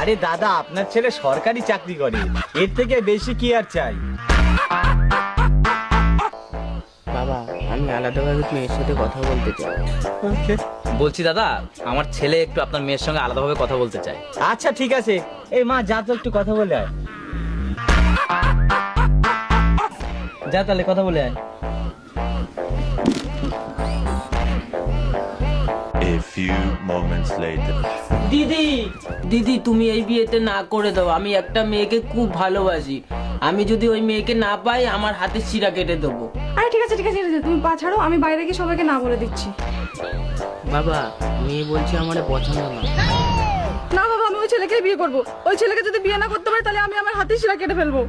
আরে দাদা, আপনার ছেলে সরকারি চাকরি করে, এর থেকে বেশি কি আর চাই? বাবা, আমি আলাদাভাবে মেয়ের সাথে কথা বলতে চাই। বলছি দাদা, আমার ছেলে একটু আপনার মেয়ের সঙ্গে আলাদাভাবে কথা বলতে চায়। আচ্ছা ঠিক আছে, এই মা যা তো একটু কথা বলে আয়। যা তাহলে কথা বলে আয়। A few moments later. দিদি, দিদি তুমি এই বিয়েতে না করে দাও। আমি একটা মেয়েকে খুব ভালোবাসি। আমি যদি ওই মেয়েকে না পাই, আমার হাতে শিরা কেটে দেবো। আরে ঠিক আছে ঠিক আছে, তুমি পা ছাড়ো, আমি বাইরে গিয়ে সবাইকে না বলে দিচ্ছি। বাবা, মেয়ে বলছে আমার পছন্দ না। না বাবা, আমি ওই ছেলেকেই বিয়ে করবো। ওই ছেলেকে যদি বিয়ে না করতে পারি তাহলে আমি আমার হাতে শিরা কেটে ফেলবো।